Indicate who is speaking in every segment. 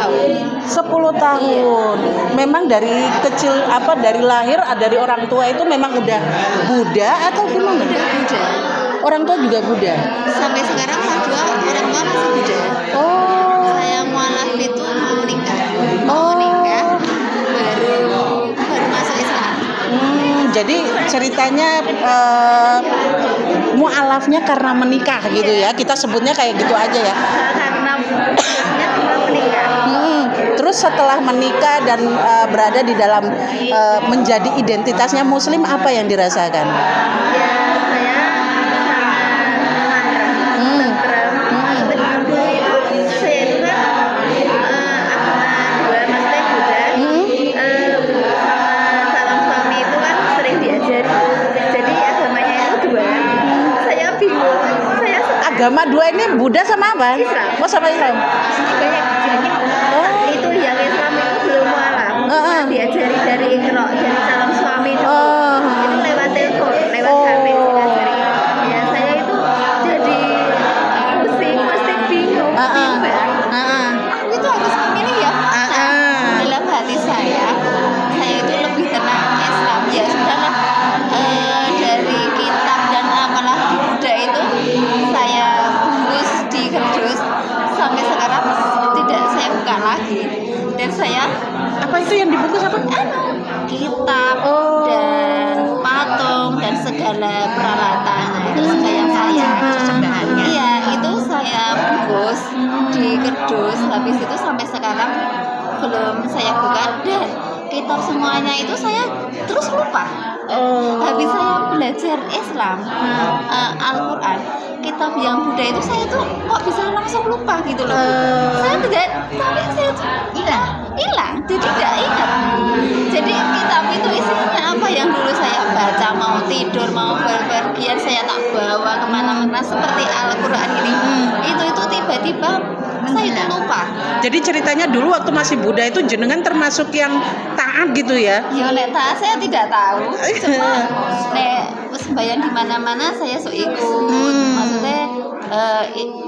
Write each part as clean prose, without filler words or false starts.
Speaker 1: tahun.
Speaker 2: 10 tahun. Memang dari kecil dari lahir dari orang tua itu memang udah Buddha atau gimana?
Speaker 1: Udah Buddha.
Speaker 2: Orang tua juga Buddha.
Speaker 1: Sampai sekarang orang tua masih Buddha.
Speaker 2: Oh.
Speaker 1: Saya mualaf itu mau menikah. Baru masuk Islam.
Speaker 2: Jadi ceritanya mualafnya karena menikah gitu ya. Kita sebutnya kayak gitu aja ya.
Speaker 1: Karena menikah.
Speaker 2: Terus setelah menikah dan berada di dalam menjadi identitasnya Muslim, apa yang dirasakan?
Speaker 1: Ya, saya
Speaker 2: Agama dua ini Buddha sama apa?
Speaker 1: Islam.
Speaker 2: Oh, sama Islam.
Speaker 1: Banyak itu yang Islam itu belum mualaf. Diajari dari Iqra, dari calon suami itu. Itu lewat telepon, lewat HP diajari. Ya saya itu jadi mesti bingung. Aku itu harus memilih ya. Dalam hati saya itu lebih tenang Islam. Ya sudahlah. Dari kitab dan apalah di Buddha itu saya bungkus di kardus sampai sekarang tidak saya buka lagi, dan saya
Speaker 2: apa itu yang dibungkus apa?
Speaker 1: Kitab dan patung dan segala peralatan itu yang saya iya itu saya bungkus di kardus. Habis itu sampai sekarang belum saya buka, dan kitab semuanya itu saya terus lupa. Habis saya belajar Islam, Al-Quran, kitab yang Buddha itu saya tuh kok bisa langsung lupa gitu loh. Saya tidak, tapi saya hilang, jadi tidak ingat. Jadi kitab itu isinya apa yang dulu saya baca, mau tidur, mau berpergian saya tak bawa kemana-mana seperti Al-Quran ini. Itu tiba-tiba saya itu lupa.
Speaker 2: Jadi ceritanya dulu waktu masih Buddha itu jenengan termasuk yang taat gitu ya?
Speaker 1: Ya nek taat saya tidak tahu. Cuma nek sembahyang di mana-mana saya sok ikut. Maksudnya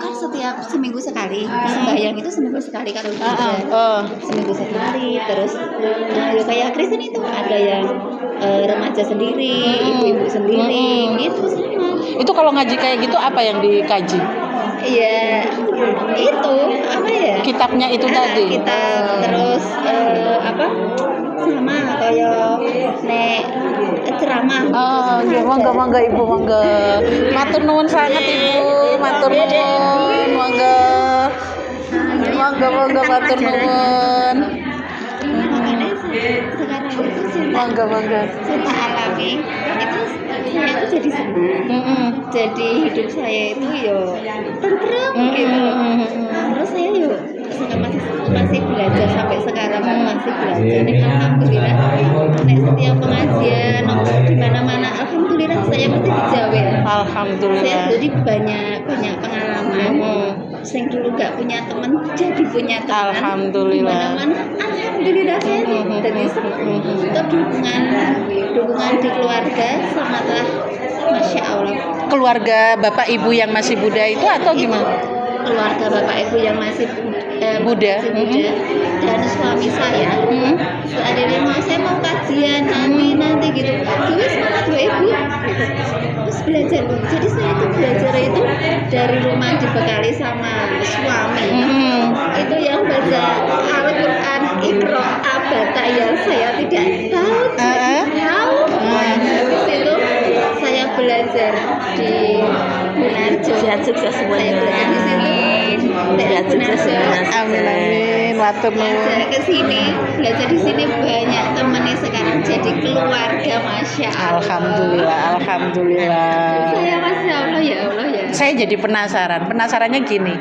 Speaker 1: kan setiap seminggu sekali sembahyang itu seminggu sekali kan seminggu sekali. Terus ya kayak Kristen itu ada yang remaja sendiri, ibu-ibu sendiri, gitu semua.
Speaker 2: Itu kalau ngaji kayak gitu apa yang dikaji?
Speaker 1: Iya, itu apa ya?
Speaker 2: Kitabnya itu tadi.
Speaker 1: Kitab terus sama kayak nek ceramah.
Speaker 2: Monggo Ibu, monggo. Matur nuwun sangat Ibu, matur nuwun, monggo. Monggo matur nuwun.
Speaker 1: Sekarang itu
Speaker 2: Monggo.
Speaker 1: saya alami itu saya itu jadi senang. Jadi hidup saya itu tentrem gitu. Terus saya masih belajar sampai sekarang masih belajar. Alhamdulillah. Setiap pengajian di mana-mana alhamdulillah saya mesti dijawab.
Speaker 2: Alhamdulillah.
Speaker 1: Saya jadi banyak pengalaman. Saya dulu gak punya teman jadi punya teman.
Speaker 2: Alhamdulillah.
Speaker 1: Mana-mana alhamdulillah saya jadi untuk dukungan di keluarga sangatlah masya Allah.
Speaker 2: Keluarga Bapak Ibu yang masih Buddha itu atau gimana?
Speaker 1: Keluarga Bapak Ibu yang masih
Speaker 2: Buddha.
Speaker 1: Dan suami saya seandainya saya mau kajian nanti gitu semangat Bu Ibu terus belajar. Jadi saya itu belajar itu dari rumah dibekali sama suami. Itu yang baca Al-Quran Iqra Abata yang saya tidak tahu. Habis itu saya belajar di Gunarjo.
Speaker 2: Sehat sukses semuanya.
Speaker 1: Saya belajar di sini.
Speaker 2: Sehat sukses semuanya. Amin. Matur nuwun.
Speaker 1: Belajar ke sini, belajar di sini banyak temennya sekarang jadi keluarga masya Allah.
Speaker 2: Alhamdulillah.
Speaker 1: Saya masya Allah ya.
Speaker 2: Saya jadi penasarannya gini,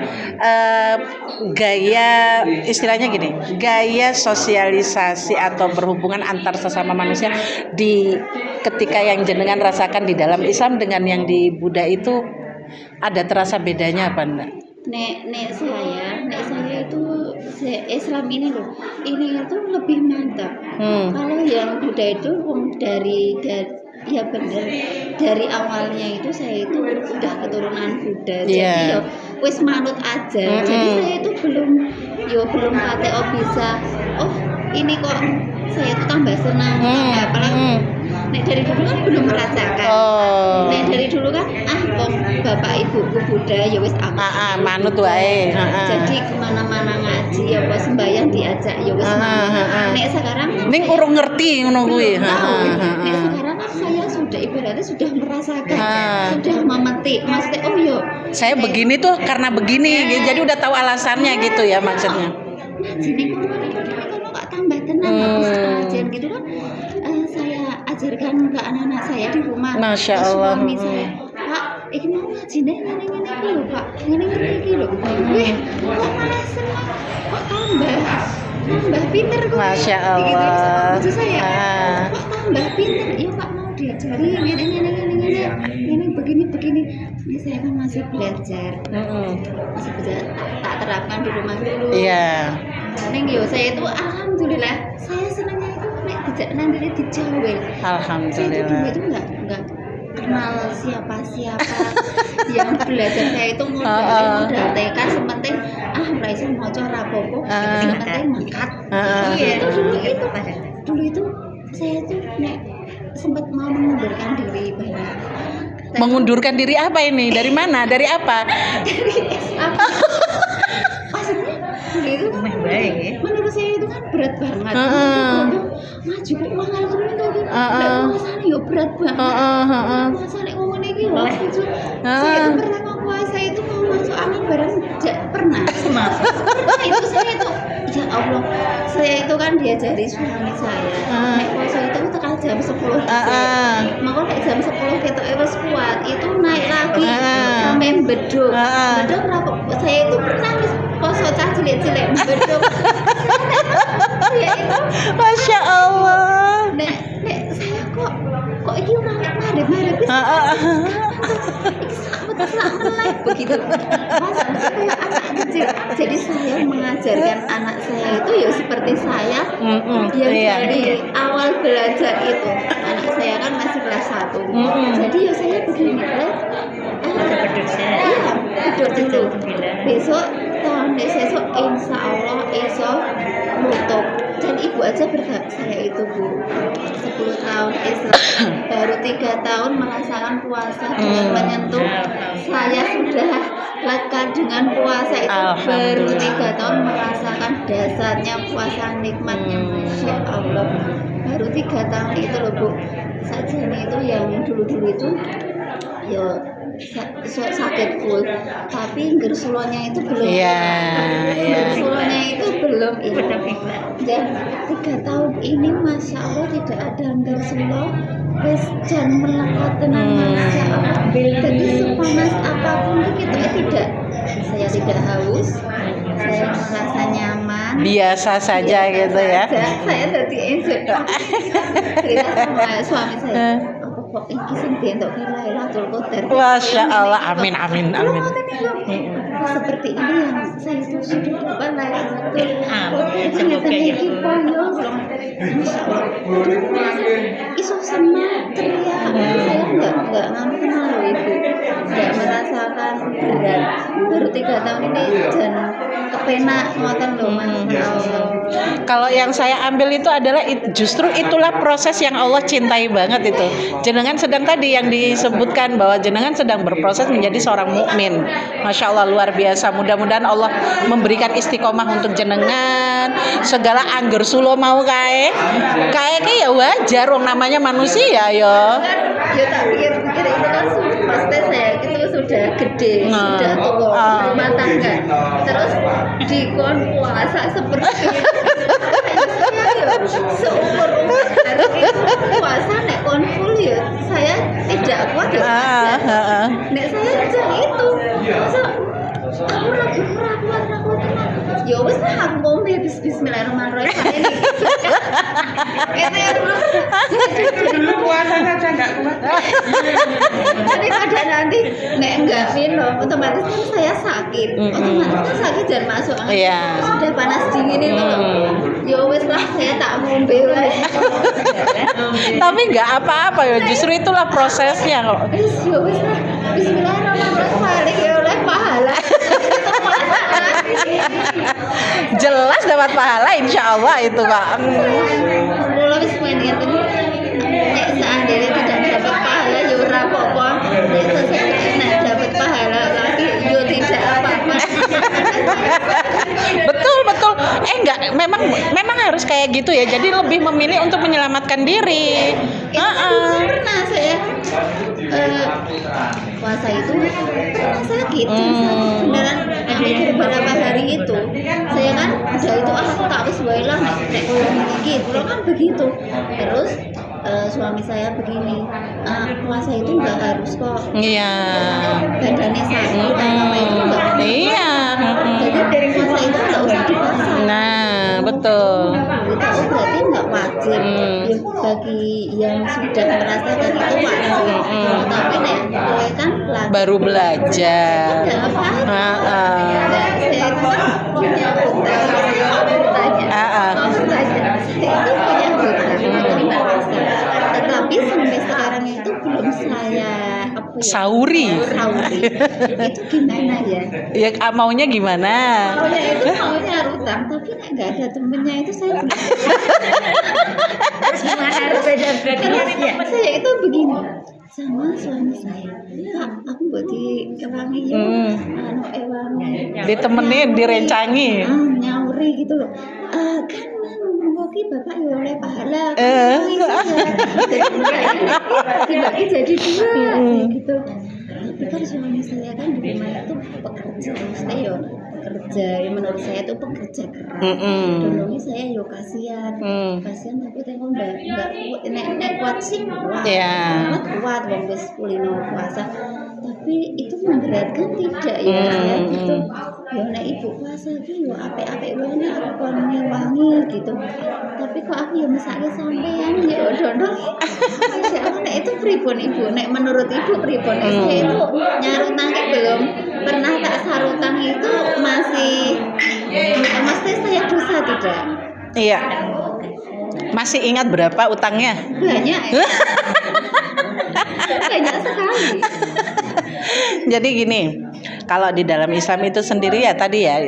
Speaker 2: gaya sosialisasi atau berhubungan antar sesama manusia di ketika yang jenengan rasakan di dalam Islam dengan yang di Buddha itu ada terasa bedanya apa enggak?
Speaker 1: Nek saya itu Islam ini itu lebih mantap. Kalau yang Buddha itu ya benar dari awalnya itu saya itu udah keturunan Buddha. Jadi wis manut aja. Jadi saya itu belum yo belum kate bisa. Oh, ini kok saya tuh tambah senang. Apalagi nek dari dulu kan belum merasakan. Nek dari dulu kan kong bapak ibuku Buddha ya wis aku.
Speaker 2: Manut wae.
Speaker 1: Jadi kemana-mana ngaji ya apa sembahyang diajak ya wis. Nek sekarang
Speaker 2: ning urung ngerti ngono kuwi.
Speaker 1: Nek sekarang kan saya sudah ibaratnya sudah merasakan, sudah memetik. Maksudnya oh yo
Speaker 2: saya begini tuh karena begini, jadi udah tahu alasannya gitu ya maksudnya.
Speaker 1: Jadi kalau nggak tambah tenang habis pengajian gitu kan, saya ajarkan ke anak-anak saya di rumah.
Speaker 2: Masya Allah.
Speaker 1: Suami saya, Pak, ini mau ngaji nih, ini lho Pak, ini lho. Wih, kok malah senang, kok tambah pinter kok.
Speaker 2: Masya Allah.
Speaker 1: Gitu, saya, kok tambah pinter, iya Pak mau diajari ini begini. Ini saya kan masih belajar, tak terapkan di rumah dulu.
Speaker 2: Iya.
Speaker 1: Neng yo saya itu alhamdulillah saya senangnya itu nek dijak nanti dijawel.
Speaker 2: Alhamdulillah.
Speaker 1: Saya itu dulu itu enggak kenal siapa yang belajar saya itu modal TK sementing mulai saya mau coba rapopo sementing mangkat. Iya dulu itu saya itu nek sempat mau mengundurkan diri banyak.
Speaker 2: Mengundurkan diri apa ini? Dari mana? Dari apa?
Speaker 1: Dari SMA. Maksudnya dulu itu menurut saya itu kan berat banget. Maju kok mahal terus itu. Puasanya ya berat banget. Puasanya ngomong ini loh. Saya itu pertama puasa itu mau masuk angin bareng pernah. Itu saya itu ya Allah, saya itu kan diajari suami saya. Nek puasa itu tekan jam 10. Maka nek jam 10 ketok wis kuat, itu naik lagi sampai beduk. Beduk berapa? Saya itu pernah wis poso cah cilik-cilik beduk. Ya itu
Speaker 2: Masya Allah.
Speaker 1: Nek saya kok iki ora madhep-madhep wis. Selak begitu. Kayak anak kecil. Jadi saya mengajarkan anak saya itu ya seperti saya yang dari awal belajar itu. Anak saya kan masih kelas 1. Jadi ya saya begini beduk dulu. Besok tahun besok insya Allah esok nutup. Dan ibu aja berkata saya itu Bu 10 tahun Islam baru 3 tahun merasakan puasa dengan menyentuh. Saya sudah lekat dengan puasa itu baru 3 tahun merasakan dasarnya puasa, nikmatnya. Masya Allah baru 3 tahun itu loh Bu. Sajane itu yang dulu itu ya sakit full, tapi gersulonya itu belum. Gersulonya itu belum ini. Dan 3 tahun ini Masya Allah tidak ada gersulo. Wes jan melekat tenang Masya Allah. Jadi sepanas apapun kita tidak. Saya tidak haus. Saya merasa nyaman.
Speaker 2: Biasa saja gitu ya.
Speaker 1: Saya jadi enjoy. Cerita sama suami saya. Kok iki sing dientuk Lailatul Qadar.
Speaker 2: Masya Allah, amin.
Speaker 1: Seperti ini yang saya itu sudah dapat Lailatul Qadar. Semoga ya. Masya Allah. Isu senang teriak. Saya enggak kenal loh Ibu. Enggak merasakan berat. Baru 3 tahun ini dan kepenak ngoten loh Masya Allah.
Speaker 2: Kalau yang saya ambil itu adalah justru itulah proses yang Allah cintai banget itu. Jenengan sedang tadi yang disebutkan bahwa jenengan sedang berproses menjadi seorang mukmin. Masya Allah luar biasa. Mudah-mudahan Allah memberikan istiqomah untuk jenengan. Segala angger sulo mau kae ya wajar, wong namanya manusia ya.
Speaker 1: Ya tak pikir itu kan pasti saya itu sudah gede, sudah tua, rumah tangga. Terus dikon puasa seperti itu. Seumur hari itu puasa nek kon full ya saya tidak kuat ya. Nek saya aja itu. Aku lagi kuat. Ya wis lah aku ngombe bismillahirrahmanirrahim ini. Itu yang dulu puasa saja enggak kuat. Jadi pada nanti nek enggak minum otomatis kan saya sakit. Otomatis kan sakit dan masuk angin. Sudah panas dingin itu. Ya wis lah saya tak ngombe wae.
Speaker 2: Tapi enggak apa-apa ya, justru itulah prosesnya kok.
Speaker 1: Ya wis lah. Bismillahirrahmanirrahim. Ya oleh pahala.
Speaker 2: Jelas dapat pahala insya Allah itu Kak.
Speaker 1: Kalau wis main ngeten nek seandainya tidak dapat pahala ya ora apa-apa. Nek seandainya dapat pahala lagi yo tidak apa-apa.
Speaker 2: Betul betul. Enggak, memang harus kayak gitu ya. Jadi lebih memilih untuk menyelamatkan diri.
Speaker 1: Pernah saya puasa itu pernah sakit beneran beberapa hari itu saya kan udah itu aku tak wis wae lah nek iki kula kan begitu terus suami saya begini puasa itu nggak harus kok
Speaker 2: Iya.
Speaker 1: badannya sakit apa itu nggak
Speaker 2: Iya.
Speaker 1: jadi puasa itu nggak usah dipaksa.
Speaker 2: Nah, betul.
Speaker 1: Oh berarti nggak wajib ya, bagi yang sudah merasakan itu wajib tapi nek kowe kan
Speaker 2: Baru belajar.
Speaker 1: nggak apa-apa.
Speaker 2: Heeh.
Speaker 1: Saya itu kan punya hutang itu punya hutang itu nggak bisa tetapi sampai sekarang itu belum saya apa ya
Speaker 2: Sauri.
Speaker 1: itu gimana ya
Speaker 2: Ya maunya gimana?
Speaker 1: maunya hutang tapi nek nggak ada temennya itu saya belum
Speaker 3: Gimana harus beda
Speaker 1: terus saya itu begini sama suami saya Kak aku buat dikewangi ya anu ewangi
Speaker 2: Ditemenin, direncangi.
Speaker 1: nyauri gitu loh kan mungkin bapak ya oleh pahala dibagi jadi dua gitu tapi kan suami saya kan di rumah itu pekerja maksudnya ya pekerja yang menurut saya itu pekerja keras dulu saya yo kasihan tapi tengok nggak kuat nek kuat sih kuat kuat wong wis kulino puasa tapi itu memberatkan tidak ya saya gitu ya nek ibu puasa iki yo apik-apik wae nek aku kon wangi gitu tapi kok aku ya mesake sampean ya dodol ya nek itu pripun ibu nek menurut ibu pripun saya itu nyarutang belum pernah tak sarutang itu masih maksudnya saya dosa tidak
Speaker 2: Iya. Masih ingat berapa utangnya?
Speaker 1: banyak banyak sekali.
Speaker 2: Jadi gini, kalau di dalam Islam itu sendiri ya tadi ya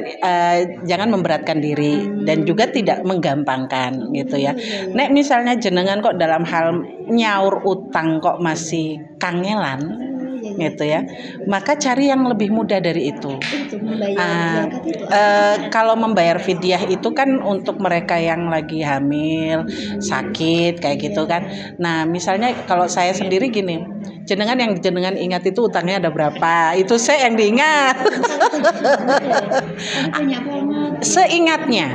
Speaker 2: jangan memberatkan diri dan juga tidak menggampangkan gitu ya. Nek misalnya jenengan kok dalam hal nyaur utang kok masih kangelan gitu ya, maka cari yang lebih mudah dari itu. Kalau membayar fidyah itu kan untuk mereka yang lagi hamil, sakit kayak gitu kan. Nah misalnya kalau saya sendiri gini, jenengan yang jenengan ingat itu utangnya ada berapa, itu saya yang diingat. Seingatnya.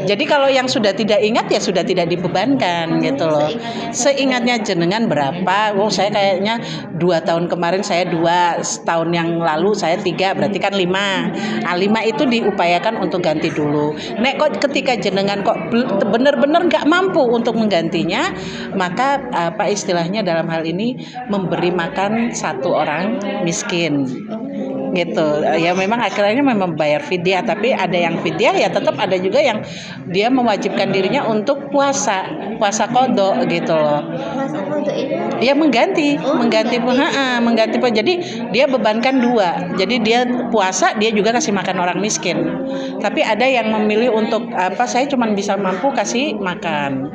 Speaker 2: Jadi kalau yang sudah tidak ingat ya sudah tidak dibebankan gitu loh. Seingatnya jenengan berapa? Oh saya kayaknya 2 tahun kemarin saya 2, setahun yang lalu saya 3, berarti kan 5. Nah 5 itu diupayakan untuk ganti dulu. Nek kok ketika jenengan kok benar-benar nggak mampu untuk menggantinya, maka apa istilahnya dalam hal ini memberi makan 1 orang miskin. Gitu ya, memang akhirnya memang bayar fidyah, tapi ada yang fidyah ya tetap ada juga yang dia mewajibkan dirinya untuk puasa qada gitu loh.
Speaker 1: Puasa qada itu
Speaker 2: Ya mengganti jadi dia bebankan 2, jadi dia puasa dia juga kasih makan orang miskin, tapi ada yang memilih untuk apa saya cuman bisa mampu kasih makan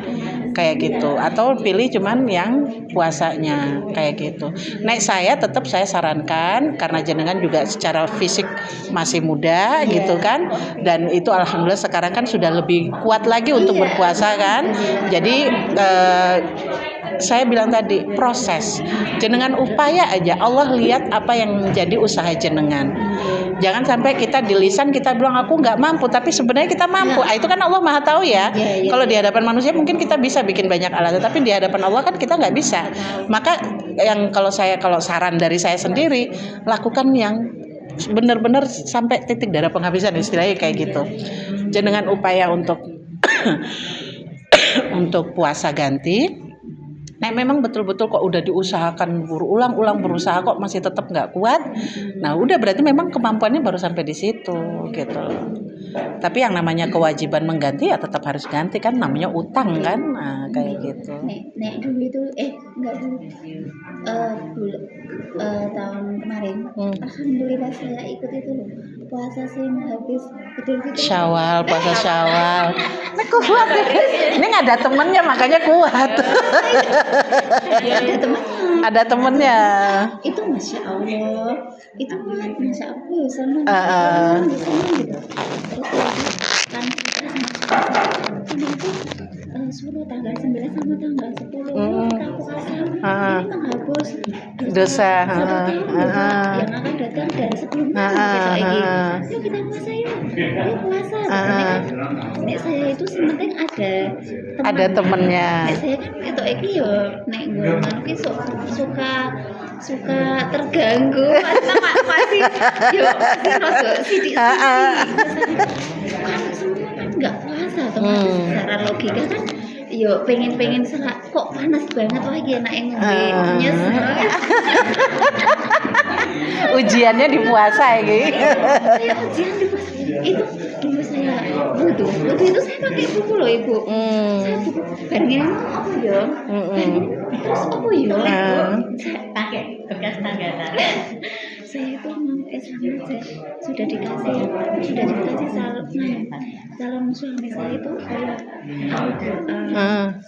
Speaker 2: kayak gitu, atau pilih cuman yang puasanya kayak gitu. Nek saya tetap saya sarankan karena jenengan juga secara fisik masih muda gitu kan, dan itu alhamdulillah sekarang kan sudah lebih kuat lagi untuk berpuasa kan. Jadi saya bilang tadi proses jenengan upaya aja, Allah lihat apa yang menjadi usaha jenengan. Jangan sampai kita di lisan kita bilang aku nggak mampu, tapi sebenarnya kita mampu. Itu kan Allah maha tahu ya. Kalau di hadapan manusia mungkin kita bisa bikin banyak alasan, tapi di hadapan Allah kan kita nggak bisa. Maka yang kalau saran dari saya sendiri, lakukan yang benar-benar sampai titik darah penghabisan, istilahnya kayak gitu. Jenengan upaya untuk untuk puasa ganti. Nah memang betul-betul kok udah diusahakan berulang-ulang berusaha kok masih tetap nggak kuat, nah udah berarti memang kemampuannya baru sampai di situ gitu. Tapi yang namanya kewajiban mengganti ya tetap harus ganti kan, namanya utang kan, nah kayak gitu.
Speaker 1: Nek dulu itu enggak dulu tahun kemarin alhamdulillah saya ikut itu loh puasa sing habis Idul Fitri.
Speaker 2: Syawal, puasa Syawal. Ini kuat. Ini nggak ada temennya makanya kuat.
Speaker 1: Ada teman.
Speaker 2: Ada temennya.
Speaker 1: Itu masya Allah, itu kan masya Allah ya sama gitu. Terus kan itu suruh tanggal 9 sama tanggal 10 aku kasih ini menghapus
Speaker 2: Dosa.
Speaker 1: satu tahun yang akan datang dan sebelumnya gitu lagi. Yuk kita puasa yuk puasa. Nek saya itu sementing ada
Speaker 2: temennya.
Speaker 1: Nek saya kan itu lagi yo nek ngomong ki suka terganggu atau masih rasa sidik nggak puasa otomatis secara logika kan yo pengen serak kok panas banget lagi enak ngombe nyesel.
Speaker 2: Ujiannya di puasa ya gitu.
Speaker 1: Saya ujian di puasa itu dulu saya wudhu itu saya pakai buku loh ibu. Saya buku barangnya apa ya terus apa ya saya pakai bekas tanggalan. Saya itu mau Islam aja sudah dikasih calon suami saya itu kayak Al-Quran,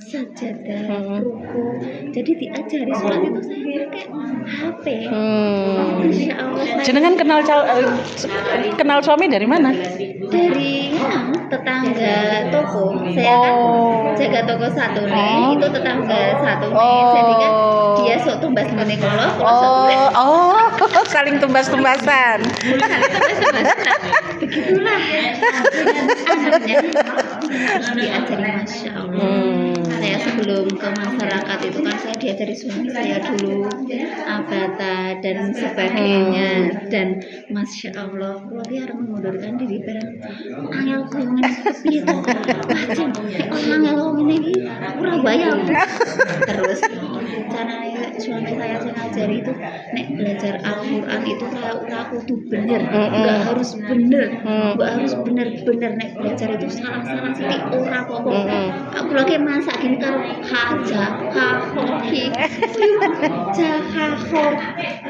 Speaker 1: sajadah, ruku. Jadi diajari sholat itu saya pakai HP. Masya Allah.
Speaker 2: Jenengan kenal suami dari mana?
Speaker 1: Dari tetangga toko. Saya kan jaga toko satu nih, itu tetangga satu nih. Jadi kan dia sok tumbas ngene kula
Speaker 2: saling tumbas-tumbasan.
Speaker 1: Begitulah anaknya diajari masya Allah. Saya sebelum ke masyarakat itu kan saya diajari suami saya dulu abata dan sebagainya dan masya Allah keluarga harus mengundurkan diri barang angel ngomongin piye to macam angel ngomongin iki ora bayar. Terus caranya suami saya ngajari itu nek belajar Al-Quran itu ora kudu bener, enggak harus bener, nek belajar itu salah sithik ora apa-apa. Aku lagi masak gini karo haja hahohi jahaho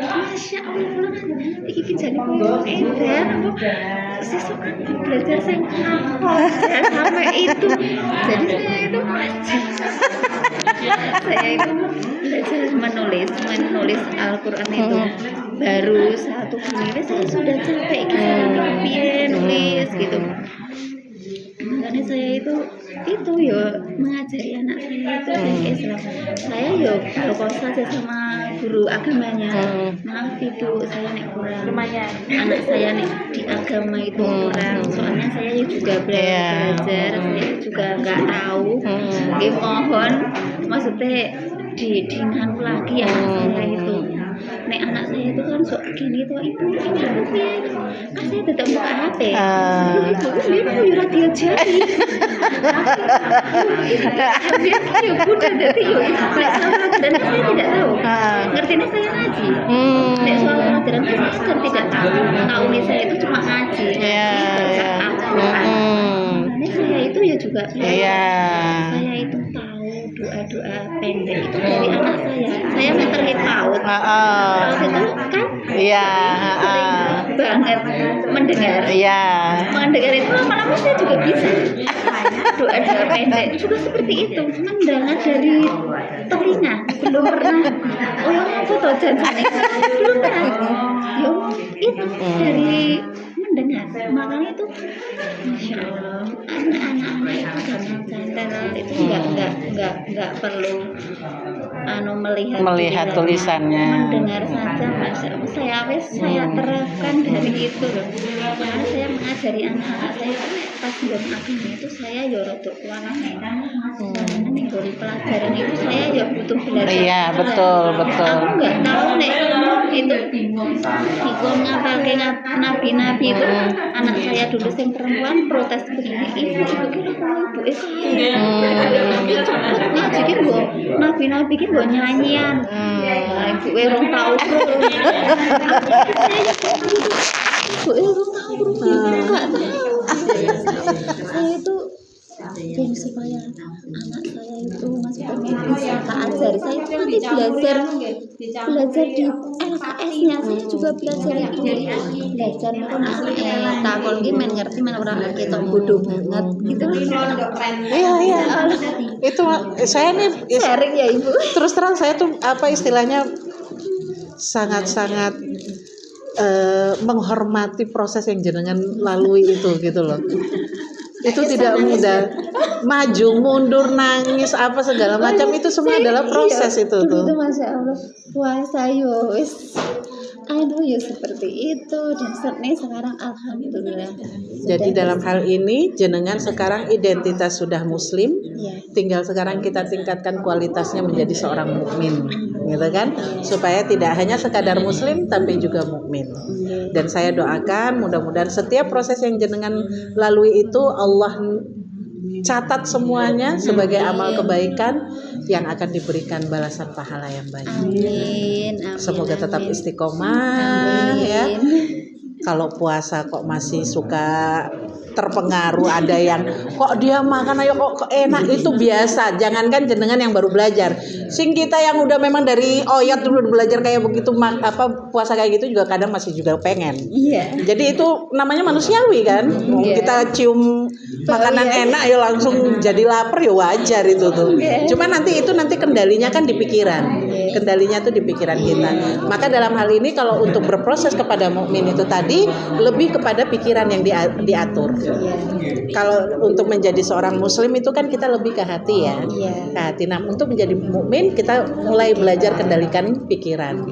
Speaker 1: masya Allah iki jadi eder sesuk belajar sing haho sampai itu jadi saya itu belajar menulis Al-Quran itu baru satu kali saya sudah capek nulis gitu. Makanya saya itu ya mengajari anak saya itu Islam. Saya ya berkos saja sama guru agamanya. Maaf ibu, saya nek kurang. Lumayan. Anak saya nek di agama itu kurang. Soalnya saya juga belajar, saya juga nggak tahu. Mohon, maksudnya diingat lagi anak saya itu. Nek anak saya itu kan sok gini tuh ibu ini kan saya tetap buka HP. Ibu ya diajari. Ya udah jadi ya dan saya tidak tahu. Ngertinya saya ngaji. Nek soal pelajaran saya kan tidak tahu. Tahunya saya itu cuma ngaji. Nek saya itu ya juga saya itu tahu doa-doa pendek itu dari anak saya. Saya meterlit paut. Paut itu kan sering banget mendengar. Mendengar itu lama-lama saya juga bisa. Doa-doa pendek juga seperti itu. Mendengar dari telinga. Belum pernah. Oh ya apa toh janjane? Belum pernah. Ya itu dari mendengar. Makanya itu masya Allah anak-anak itu jangan itu nggak perlu
Speaker 2: melihat tulisannya,
Speaker 1: mendengar saja masya Allah saya terapkan dari itu loh. Karena saya mengajari anak-anak saya pas belum agama itu saya ya rodok kualah karena nih dari pelajaran itu saya ya butuh belajar.
Speaker 2: Betul.
Speaker 1: Aku nggak tahu nih itu ikut ngapalke nabi-nabi itu anak saya dulu yang perempuan protes begini ibu cepet ngaji gue nabi-nabi ki gue nyanyian ibu rong tau nggak tahu saya itu supaya anak saya itu masuk contohnya bisa tak ajari. Saya itu nanti belajar di LKS-nya, saya juga belajar itu, belajar takon ki men ngerti men ora ngerti tok bodoh banget gitu.
Speaker 2: Iya. Itu saya nih
Speaker 1: Sharing ya Ibu.
Speaker 2: terus terang saya tuh apa istilahnya sangat-sangat menghormati proses yang jenengan lalui itu gitu loh. Itu tidak mudah. Maju, mundur, nangis, apa segala macam itu semua adalah proses itu tuh.
Speaker 1: Itu Masya Allah, puasa yo wis aduh ya seperti itu, dan sekarang alhamdulillah.
Speaker 2: Jadi dalam hal ini jenengan sekarang identitas sudah muslim,
Speaker 1: Ya.
Speaker 2: tinggal sekarang kita tingkatkan kualitasnya menjadi seorang mukmin, gitu kan? Supaya tidak hanya sekadar muslim tapi juga mukmin. Dan saya doakan mudah-mudahan setiap proses yang jenengan lalui itu Allah catat semuanya sebagai amal kebaikan yang akan diberikan balasan pahala yang banyak.
Speaker 1: Amin.
Speaker 2: Semoga tetap istiqomah ya. Kalau puasa kok masih suka terpengaruh, ada yang kok dia makan ayo kok enak, itu biasa. Jangankan jenengan yang baru belajar, sing kita yang udah memang dari oyot dulu belajar kayak begitu puasa kayak gitu juga kadang masih juga pengen.
Speaker 1: Iya.
Speaker 2: Jadi itu namanya manusiawi kan. Kita cium makanan enak ya langsung jadi lapar ya wajar itu tuh. Cuma nanti kendalinya kan di pikiran. Kendalinya tuh di pikiran kita. Maka dalam hal ini kalau untuk berproses kepada mukmin itu tadi lebih kepada pikiran yang diatur. Kalau untuk menjadi seorang muslim itu kan kita lebih ke hati ya. Ke hati. Nah, untuk menjadi mukmin kita mulai belajar kendalikan pikiran.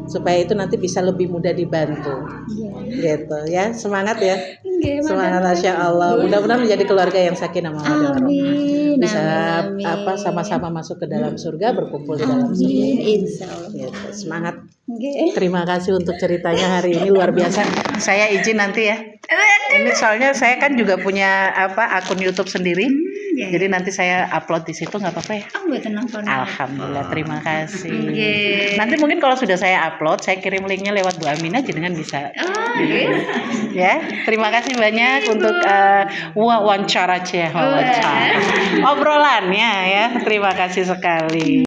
Speaker 2: Supaya itu nanti bisa lebih mudah dibantu. Gitu ya. Semangat ya. Semangat Masya Allah. Mudah-mudahan menjadi keluarga yang sakinah mawaddah warahmah. Bisa sama-sama masuk ke dalam surga, berkumpul di dalam surga.
Speaker 1: Insyaallah.
Speaker 2: Gitu. Semangat. Terima kasih untuk ceritanya hari ini luar biasa. Saya izin nanti ya. Ini soalnya saya kan juga punya akun YouTube sendiri. Jadi nanti saya upload di situ nggak apa-apa ya? Alhamdulillah, terima kasih. Nanti mungkin kalau sudah saya upload, saya kirim linknya lewat Bu Aminah, jenengan bisa. Ya, terima kasih banyak untuk wawancara obrolannya ya. Terima kasih sekali.